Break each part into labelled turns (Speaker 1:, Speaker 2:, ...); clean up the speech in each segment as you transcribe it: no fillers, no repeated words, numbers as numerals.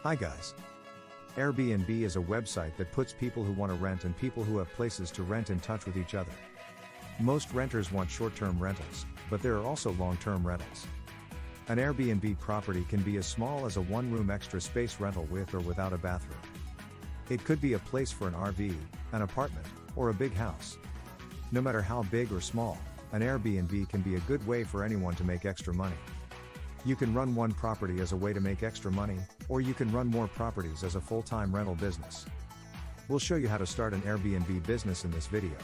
Speaker 1: Hi guys. Airbnb is a website that puts people who want to rent and people who have places to rent in touch with each other. Most renters want short-term rentals, but there are also long-term rentals. An Airbnb property can be as small as a one-room extra space rental with or without a bathroom. It could be a place for an RV, an apartment, or a big house. No matter how big or small, an Airbnb can be a good way for anyone to make extra money. You can run one property as a way to make extra money, or you can run more properties as a full-time rental business. We'll show you how to start an Airbnb business in this video.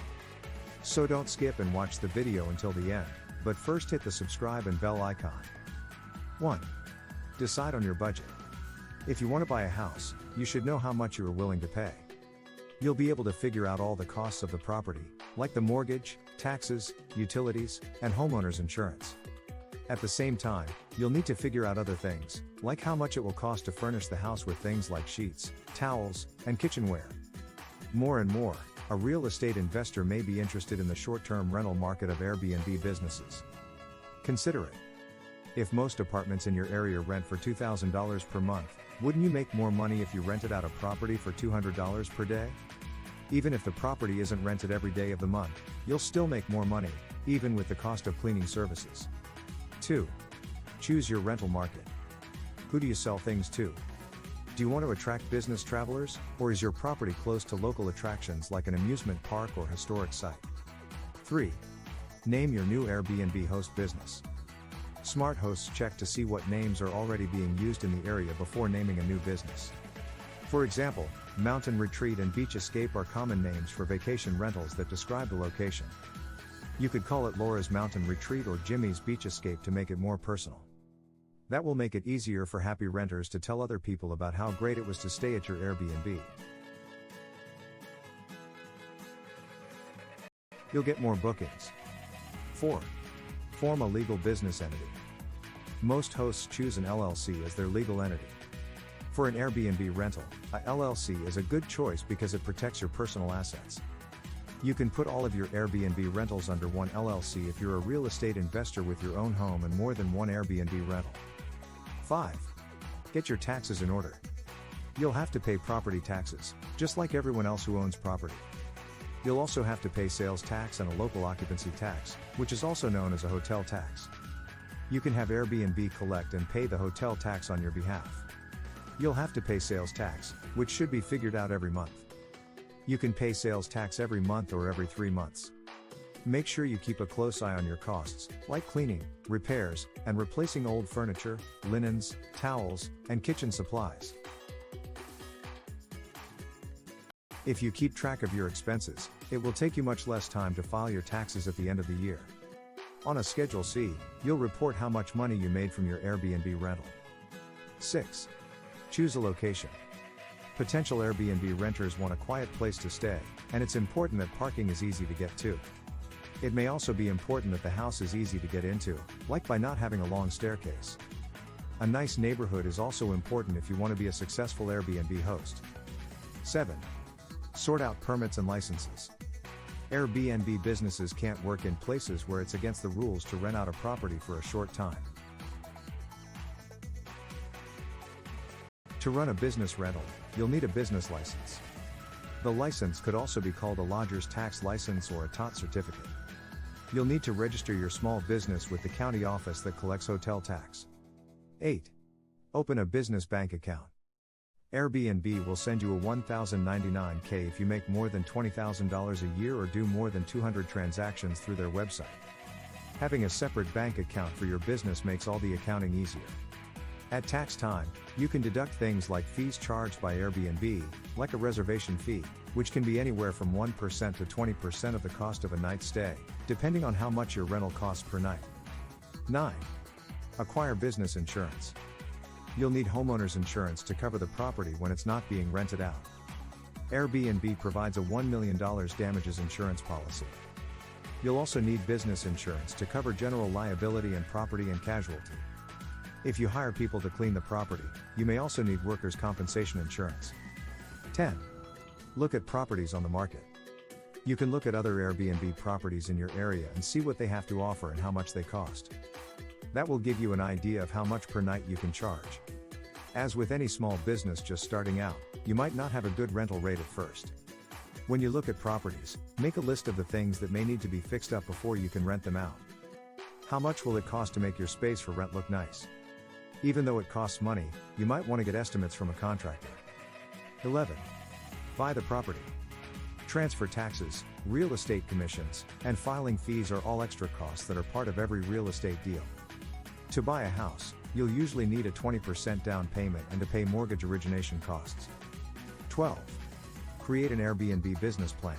Speaker 1: So don't skip and watch the video until the end, but first hit the subscribe and bell icon. 1. Decide on your budget. If you want to buy a house, you should know how much you are willing to pay. You'll be able to figure out all the costs of the property, like the mortgage, taxes, utilities, and homeowner's insurance. At the same time, you'll need to figure out other things, like how much it will cost to furnish the house with things like sheets, towels, and kitchenware. More and more, a real estate investor may be interested in the short-term rental market of Airbnb businesses. Consider it. If most apartments in your area rent for $2,000 per month, wouldn't you make more money if you rented out a property for $200 per day? Even if the property isn't rented every day of the month, you'll still make more money, even with the cost of cleaning services. 2. Choose your rental market. Who do you sell things to? Do you want to attract business travelers, or is your property close to local attractions like an amusement park or historic site? 3. Name your new Airbnb host business. Smart hosts check to see what names are already being used in the area before naming a new business. For example, Mountain Retreat and Beach Escape are common names for vacation rentals that describe the location. You could call it Laura's Mountain Retreat or Jimmy's Beach Escape to make it more personal. That will make it easier for happy renters to tell other people about how great it was to stay at your Airbnb. You'll get more bookings. 4. Form a legal business entity. Most hosts choose an LLC as their legal entity. For an Airbnb rental, a LLC is a good choice because it protects your personal assets. You can put all of your Airbnb rentals under one LLC if you're a real estate investor with your own home and more than one Airbnb rental. 5. Get your taxes in order. You'll have to pay property taxes, just like everyone else who owns property. You'll also have to pay sales tax and a local occupancy tax, which is also known as a hotel tax. You can have Airbnb collect and pay the hotel tax on your behalf. You'll have to pay sales tax, which should be figured out every month. You can pay sales tax every month or every 3 months. Make sure you keep a close eye on your costs, like cleaning, repairs, and replacing old furniture, linens, towels, and kitchen supplies. If you keep track of your expenses, it will take you much less time to file your taxes at the end of the year. On a Schedule C, you'll report how much money you made from your Airbnb rental. 6. Choose a location. Potential Airbnb renters want a quiet place to stay, and it's important that parking is easy to get to. It may also be important that the house is easy to get into, like by not having a long staircase. A nice neighborhood is also important if you want to be a successful Airbnb host. 7. Sort out permits and licenses. Airbnb businesses can't work in places where it's against the rules to rent out a property for a short time. To run a business rental, you'll need a business license. The license could also be called a lodger's tax license or a TOT certificate. You'll need to register your small business with the county office that collects hotel tax. 8. Open a business bank account. Airbnb will send you a $1,099 if you make more than $20,000 a year or do more than 200 transactions through their website. Having a separate bank account for your business makes all the accounting easier. At tax time, you can deduct things like fees charged by Airbnb, like a reservation fee, which can be anywhere from 1% to 20% of the cost of a night's stay, depending on how much your rental costs per night. 9. Acquire business insurance. You'll need homeowner's insurance to cover the property when it's not being rented out. Airbnb provides a $1 million damages insurance policy. You'll also need business insurance to cover general liability and property and casualty. If you hire people to clean the property, you may also need workers' compensation insurance. 10. Look at properties on the market. You can look at other Airbnb properties in your area and see what they have to offer and how much they cost. That will give you an idea of how much per night you can charge. As with any small business just starting out, you might not have a good rental rate at first. When you look at properties, make a list of the things that may need to be fixed up before you can rent them out. How much will it cost to make your space for rent look nice? Even though it costs money, you might want to get estimates from a contractor. 11. Buy the property. Transfer taxes, real estate commissions, and filing fees are all extra costs that are part of every real estate deal. To buy a house, you'll usually need a 20% down payment and to pay mortgage origination costs. 12. Create an AirBNB business plan.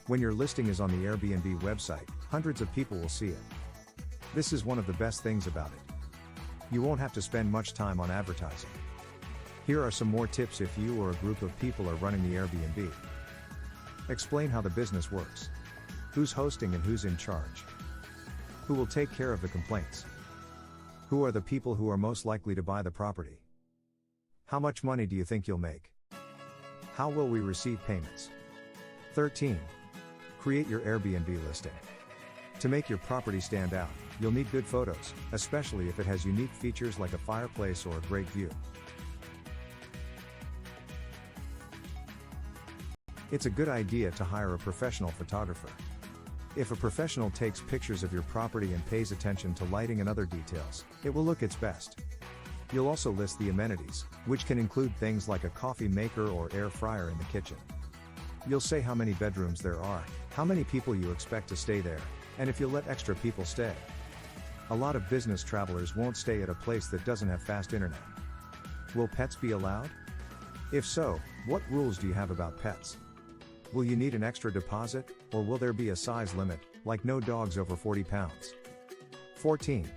Speaker 1: When your listing is on the AirBNB website, hundreds of people will see it. This is one of the best things about it. You won't have to spend much time on advertising. Here are some more tips if you or a group of people are running the Airbnb. Explain how the business works. Who's hosting and who's in charge? Who will take care of the complaints? Who are the people who are most likely to buy the property? How much money do you think you'll make? How will we receive payments? 13. Create your Airbnb listing. To make your property stand out, you'll need good photos, especially if it has unique features like a fireplace or a great view. It's a good idea to hire a professional photographer. If a professional takes pictures of your property and pays attention to lighting and other details, it will look its best. You'll also list the amenities, which can include things like a coffee maker or air fryer in the kitchen. You'll say how many bedrooms there are, how many people you expect to stay there, and if you'll let extra people stay. A lot of business travelers won't stay at a place that doesn't have fast internet. Will pets be allowed? If so, what rules do you have about pets? Will you need an extra deposit, or will there be a size limit, like no dogs over 40 pounds? 14.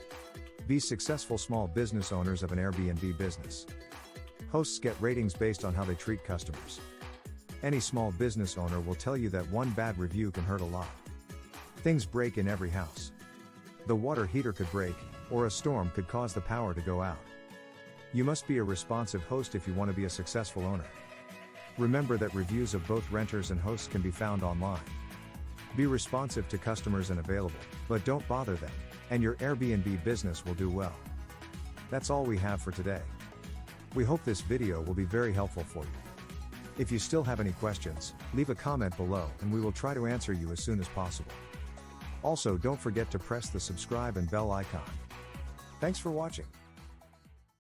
Speaker 1: Be successful small business owners of an Airbnb business. Hosts get ratings based on how they treat customers. Any small business owner will tell you that one bad review can hurt a lot. Things break in every house. The water heater could break, or a storm could cause the power to go out. You must be a responsive host if you want to be a successful owner. Remember that reviews of both renters and hosts can be found online. Be responsive to customers and available, but don't bother them, and your Airbnb business will do well. That's all we have for today. We hope this video will be very helpful for you. If you still have any questions, leave a comment below and we will try to answer you as soon as possible. Also, don't forget to press the subscribe and bell icon. Thanks for watching.